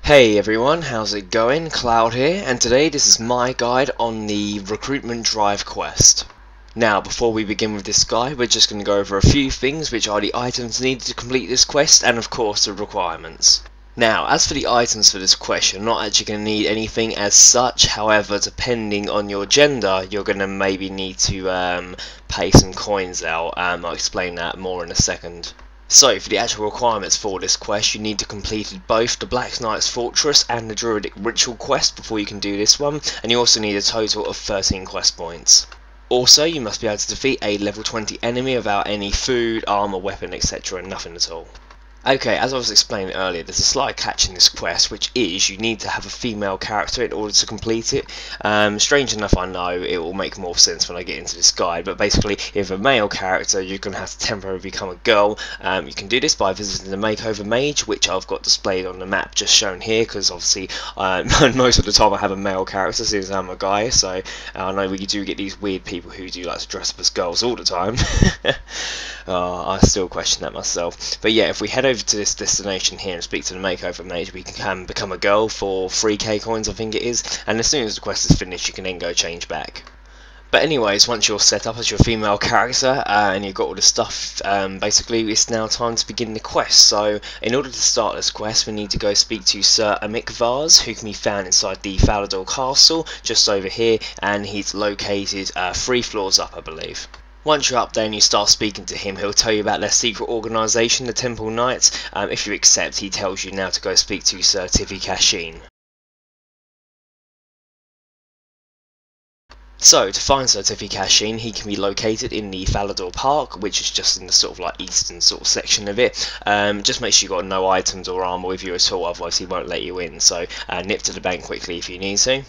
Hey everyone, how's it going? Cloud here, and today this is my guide on the recruitment drive quest. Now, before we begin with this guide, we're just going to go over a few things, which are the items needed to complete this quest, and of course the requirements. Now, as for the items for this quest, you're not actually going to need anything as such. However, depending on your gender, you're going to maybe need to pay some coins out. I'll explain that more in a second. So, for the actual requirements for this quest, you need to complete both the Black Knight's Fortress and the Druidic Ritual quest before you can do this one, and you also need a total of 13 quest points. Also, you must be able to defeat a level 20 enemy without any food, armor, weapon, etc. and nothing at all. Okay, as I was explaining earlier, there's a slight catch in this quest, which is you need to have a female character in order to complete it. Strange enough, I know, it will make more sense when I get into this guide, but basically, if a male character, you're going to have to temporarily become a girl. You can do this by visiting the Makeover Mage, which I've got displayed on the map just shown here, because obviously, most of the time I have a male character, since I'm a guy, so I know we do get these weird people who do like to dress up as girls all the time. I still question that myself. But yeah, if we head over to this destination here and speak to the Makeover Mage, we can become a girl for 3k coins, I think it is, and as soon as the quest is finished you can then go change back. But anyways, once you're set up as your female character and you've got all the stuff, basically it's now time to begin the quest. So in order to start this quest, we need to go speak to Sir Amikvars, who can be found inside the Falador Castle just over here, and he's located 3 floors up, I believe. Once you're up there and you start speaking to him, he'll tell you about their secret organisation, the Temple Knights. If you accept, he tells you now to go speak to Sir Tivy. So, to find Sir Tivy, he can be located in the Falador Park, which is just in the sort of like eastern sort of section of it. Just make sure you've got no items or armour with you at all, otherwise he won't let you in. So, nip to the bank quickly if you need to.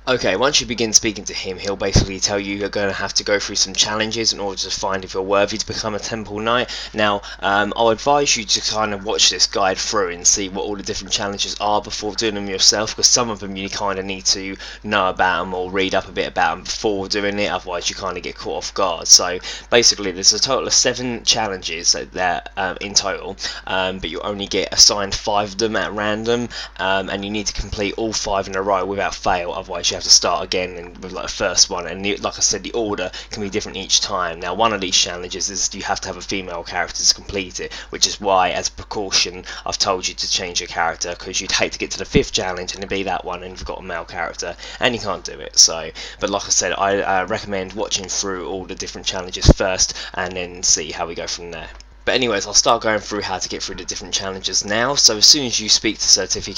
Okay, once you begin speaking to him, he'll basically tell you you're going to have to go through some challenges in order to find if you're worthy to become a Temple Knight. Now, I'll advise you to kind of watch this guide through and see what all the different challenges are before doing them yourself, because some of them you kind of need to know about them or read up a bit about them before doing it, otherwise you kind of get caught off guard. So, basically, there's a total of 7 challenges there in total, but you only get assigned 5 of them at random, and you need to complete all 5 in a row without fail, otherwise you have to start again with like the first one, and like I said, the order can be different each time. Now, one of these challenges is you have to have a female character to complete it, which is why, as a precaution, I've told you to change your character, because you'd hate to get to the 5th challenge and it'd be that one and you've got a male character and you can't do it. So, but like I said, I recommend watching through all the different challenges first and then see how we go from there. But anyways, I'll start going through how to get through the different challenges now. So as soon as you speak to Sir Tivy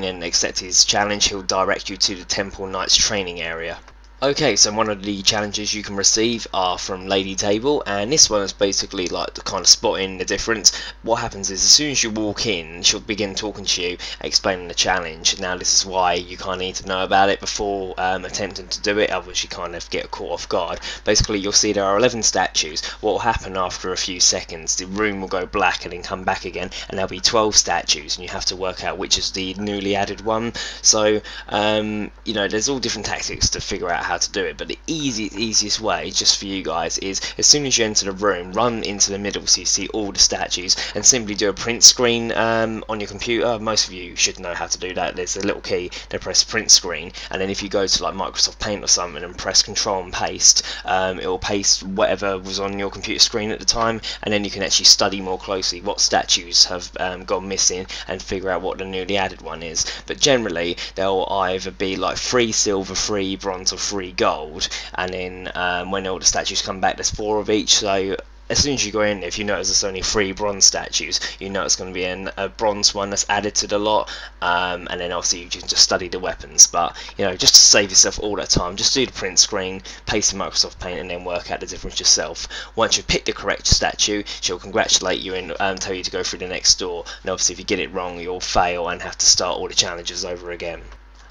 and accept his challenge, he'll direct you to the Temple Knights training area. Okay, so one of the challenges you can receive are from Lady Table, and this one is basically like the kind of spotting the difference. What happens is, as soon as you walk in, she'll begin talking to you, explaining the challenge. Now, this is why you kind of need to know about it before attempting to do it, otherwise you kind of get caught off guard. Basically, you'll see there are 11 statues. What will happen after a few seconds, the room will go black and then come back again, and there'll be 12 statues, and you have to work out which is the newly added one. So, you know, there's all different tactics to figure out how to do it, but the easiest way just for you guys is, as soon as you enter the room, run into the middle so you see all the statues and simply do a print screen on your computer. Most of you should know how to do that. There's a little key to press print screen, and then if you go to like Microsoft Paint or something and press Control and paste, it will paste whatever was on your computer screen at the time, and then you can actually study more closely what statues have gone missing and figure out what the newly added one is. But generally they'll either be like 3 silver, 3 bronze or 3 gold, and then when all the statues come back, there's 4 of each. So as soon as you go in, if you notice there's only 3 bronze statues, you know it's going to be a bronze one that's added to the lot, and then obviously you can just study the weapons. But you know, just to save yourself all that time, just do the print screen, paste in Microsoft Paint, and then work out the difference yourself. Once you've picked the correct statue, she'll congratulate you and tell you to go through the next door, and obviously if you get it wrong, you'll fail and have to start all the challenges over again.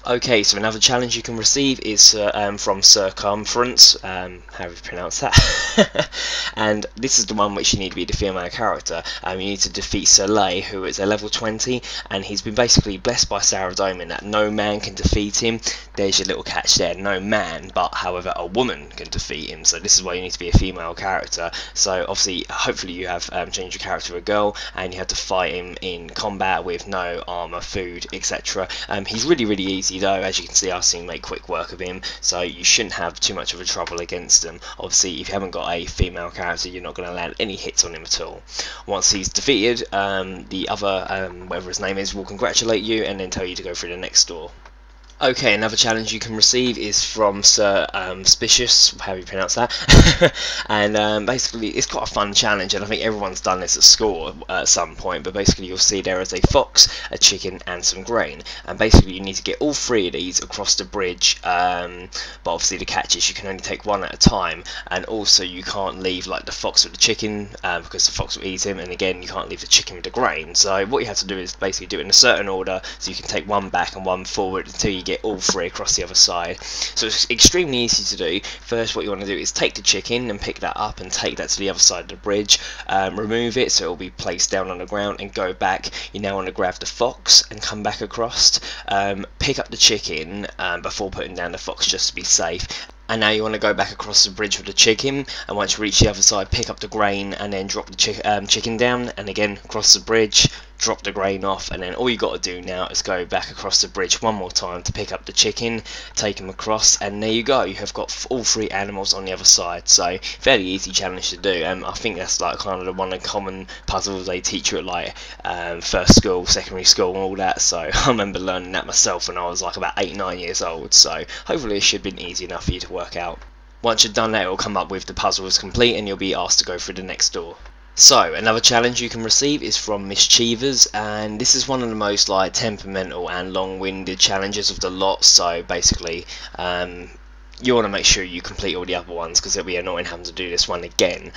Okay, so another challenge you can receive is from Circumference, how do you pronounce that? And this is the one which you need to be the female character. You need to defeat Soleil, who is a level 20, and he's been basically blessed by Saradomin that no man can defeat him. There's your little catch there, no man, but however a woman can defeat him, so this is why you need to be a female character. So obviously, hopefully you have changed your character to a girl, and you have to fight him in combat with no armor, food, etc. He's really easy though, as you can see. I've seen make quick work of him, so you shouldn't have too much of a trouble against him. Obviously, if you haven't got a female character, you're not going to land any hits on him at all. Once he's defeated, the other, whatever his name is, will congratulate you and then tell you to go through the next door. Okay, another challenge you can receive is from Sir SPISHYUS, how do you pronounce that? And basically it's quite a fun challenge, and I think everyone's done this at school at some point, but basically you'll see there is a fox, a chicken and some grain, and basically you need to get all three of these across the bridge, but obviously the catch is you can only take one at a time, and also you can't leave like the fox with the chicken because the fox will eat him, and again you can't leave the chicken with the grain. So what you have to do is basically do it in a certain order, so you can take one back and one forward until you get all three across the other side. So it's extremely easy to do. First, what you want to do is take the chicken and pick that up and take that to the other side of the bridge, remove it so it will be placed down on the ground, and go back. You now want to grab the fox and come back across, pick up the chicken before putting down the fox just to be safe. And now you want to go back across the bridge with the chicken, and once you reach the other side, pick up the grain and then drop the chicken down, and again cross the bridge, drop the grain off, and then all you got to do now is go back across the bridge one more time to pick up the chicken, take them across, and there you go, you have got all three animals on the other side. So fairly easy challenge to do. I think that's like kind of the one of the common puzzles they teach you at like first school, secondary school and all that. So I remember learning that myself when I was like about 8-9 years old, so hopefully it should have been easy enough for you to work out. Once you've done that, it will come up with the puzzle is complete and you'll be asked to go through the next door. So another challenge you can receive is from CHEEVERS, and this is one of the most like temperamental and long-winded challenges of the lot. So basically you want to make sure you complete all the other ones because it'll be annoying having to do this one again.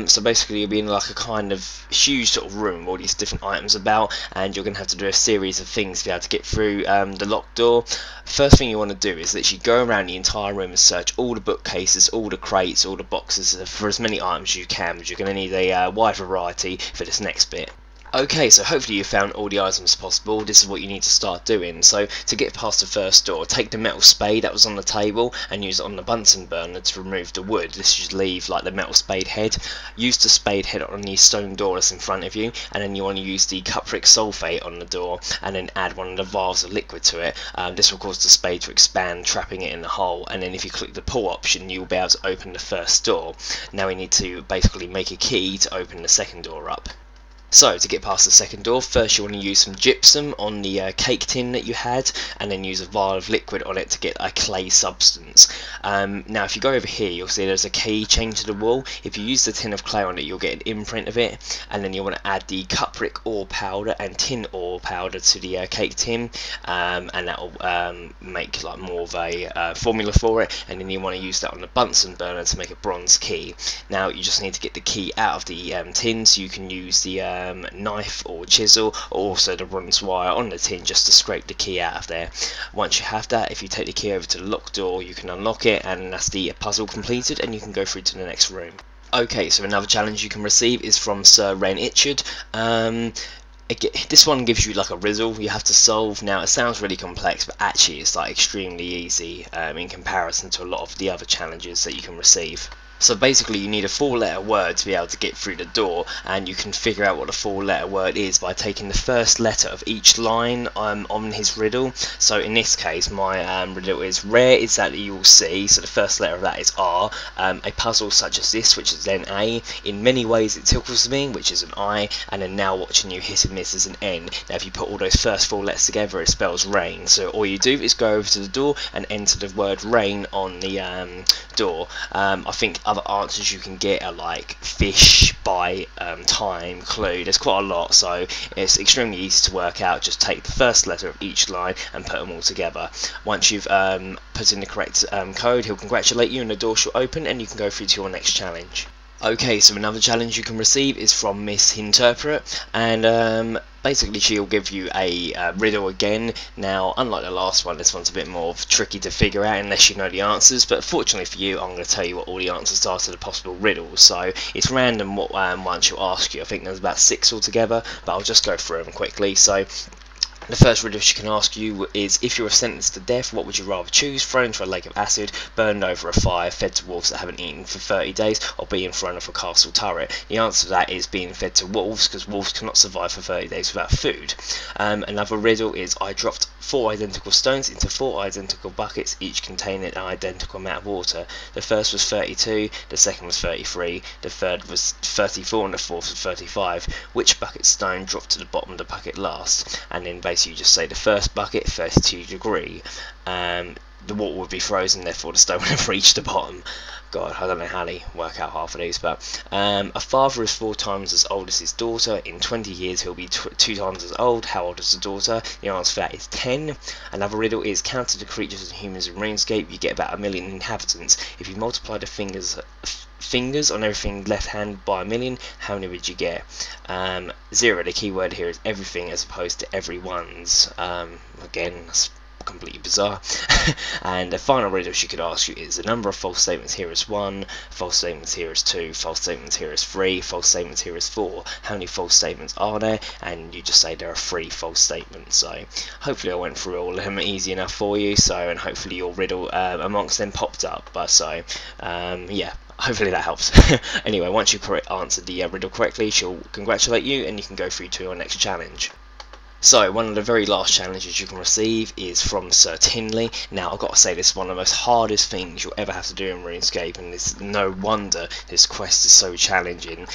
So basically you'll be in like a kind of huge sort of room with all these different items about, and you're going to have to do a series of things to be able to get through the locked door. First thing you want to do is literally go around the entire room and search all the bookcases, all the crates, all the boxes for as many items as you can, because you're going to need a wide variety for this next bit. Okay, so hopefully you found all the items possible. This is what you need to start doing. So to get past the first door, take the metal spade that was on the table and use it on the Bunsen burner to remove the wood. This should leave like the metal spade head. Use the spade head on the stone door that's in front of you, and then you want to use the cupric sulfate on the door and then add one of the vials of liquid to it. This will cause the spade to expand, trapping it in the hole, and then if you click the pull option you'll be able to open the first door. Now we need to basically make a key to open the second door up. So to get past the second door, first you want to use some gypsum on the cake tin that you had, and then use a vial of liquid on it to get a clay substance. Now if you go over here, you'll see there's a key chained to the wall. If you use the tin of clay on it, you'll get an imprint of it, and then you want to add the cupric ore powder and tin ore powder to the cake tin, and that will make like more of a formula for it, and then you want to use that on the Bunsen burner to make a bronze key. Now you just need to get the key out of the tin, so you can use the knife or chisel, or also the bronze wire on the tin just to scrape the key out of there. Once you have that, if you take the key over to the locked door, you can unlock it, and that's the puzzle completed, and you can go through to the next room. Okay, so another challenge you can receive is from Sir ITCHOOD'S. This one gives you like a riddle you have to solve. Now it sounds really complex, but actually it's like extremely easy in comparison to a lot of the other challenges that you can receive. So basically you need a 4-letter word to be able to get through the door, and you can figure out what the 4-letter word is by taking the first letter of each line on his riddle. So in this case my riddle is: rare is that you will see, so the first letter of that is R, a puzzle such as this, which is then A, in many ways it tickles me, which is an I, and then now watching you hit and miss is an N. Now if you put all those first 4 letters together it spells rain. So all you do is go over to the door and enter the word rain on the door. I think other answers you can get are like fish, bite, time, clue. There's quite a lot, so it's extremely easy to work out. Just take the first letter of each line and put them all together. Once you've put in the correct code, he'll congratulate you and the door shall open and you can go through to your next challenge. Okay, so another challenge you can receive is from Miss Interpret, and basically she'll give you a riddle again. Now, unlike the last one, this one's a bit more tricky to figure out unless you know the answers, but fortunately for you, I'm going to tell you what all the answers are to the possible riddles. So it's random what one she'll ask you. I think there's about 6 altogether, but I'll just go through them quickly. So the first riddle she can ask you is, if you were sentenced to death, what would you rather choose? Thrown into a lake of acid, burned over a fire, fed to wolves that haven't eaten for 30 days, or be in front of a castle turret? The answer to that is being fed to wolves, because wolves cannot survive for 30 days without food. Another riddle is, I dropped 4 identical stones into 4 identical buckets, each containing an identical amount of water. The first was 32, the second was 33, the third was 34, and the fourth was 35. Which bucket stone dropped to the bottom of the bucket last? And then basically you just say the first bucket, 32 degree. The water would be frozen, therefore the stone would have reached the bottom. God, I don't know how they work out half of these, but a father is 4 times as old as his daughter. In 20 years he'll be 2 times as old. How old is the daughter? The answer for that is 10. Another riddle is, counted the creatures and humans in RuneScape, you get about 1 million inhabitants. If you multiply the fingers on everything left hand by 1 million, how many would you get? 0, the key word here is everything as opposed to everyone's. Again, that's completely bizarre. And the final riddle she could ask you is, the number of false statements here is 1, false statements here is 2, false statements here is 3, false statements here is 4. How many false statements are there? And you just say there are 3 false statements. So hopefully I went through all of them easy enough for you, and hopefully your riddle amongst them popped up. But yeah, hopefully that helps. Anyway, once you answered the riddle correctly, she'll congratulate you and you can go through to your next challenge. So, one of the very last challenges you can receive is from Sir Tinley. Now, I've got to say, this is one of the most hardest things you'll ever have to do in RuneScape, and it's no wonder this quest is so challenging.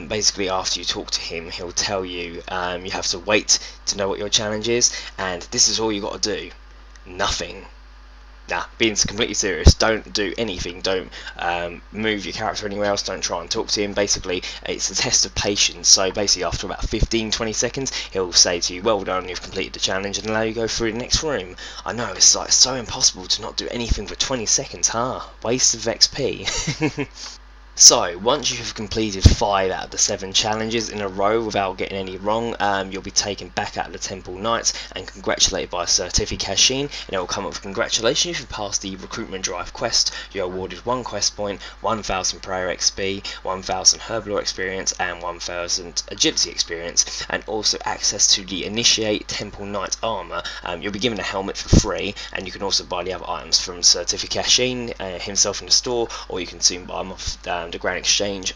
Basically, after you talk to him, he'll tell you you have to wait to know what your challenge is, and this is all you got to do. Nothing. Nah, being completely serious, don't do anything, don't move your character anywhere else, don't try and talk to him. Basically, it's a test of patience, so basically after about 15-20 seconds, he'll say to you, well done, you've completed the challenge, and allow you to go through the next room. I know, it's like so impossible to not do anything for 20 seconds, huh? Waste of XP. So, once you have completed 5 out of the 7 challenges in a row without getting any wrong, you'll be taken back out of the Temple Knights and congratulated by a certificate and it will come up with, congratulations, you passed the recruitment drive quest. You're awarded 1 quest point, 1000 prayer XP, 1000 herblore experience, and 1000 agility experience, and also access to the Initiate Temple Knight armor. You'll be given a helmet for free, and you can also buy the other items from certificate himself in the store, or you can soon buy them off the Grand Exchange.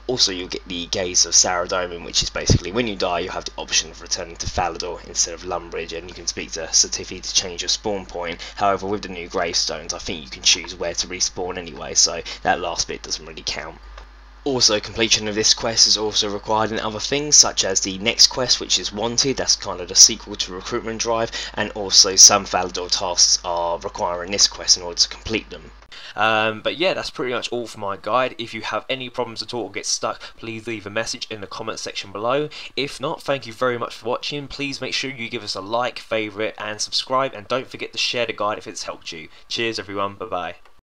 Also, you'll get the Gaze of Saradomin, which is basically when you die, you have the option of returning to Falador instead of Lumbridge, and you can speak to Certifi to change your spawn point. However, with the new gravestones, I think you can choose where to respawn anyway, so that last bit doesn't really count. Also, completion of this quest is also required in other things, such as the next quest, which is Wanted, that's kind of the sequel to Recruitment Drive, and also some Falador tasks are requiring this quest in order to complete them. But yeah, that's pretty much all for my guide. If you have any problems at all or get stuck, please leave a message in the comment section below. If not, thank you very much for watching. Please make sure you give us a like, favourite and subscribe, and don't forget to share the guide if it's helped you. Cheers everyone, bye bye.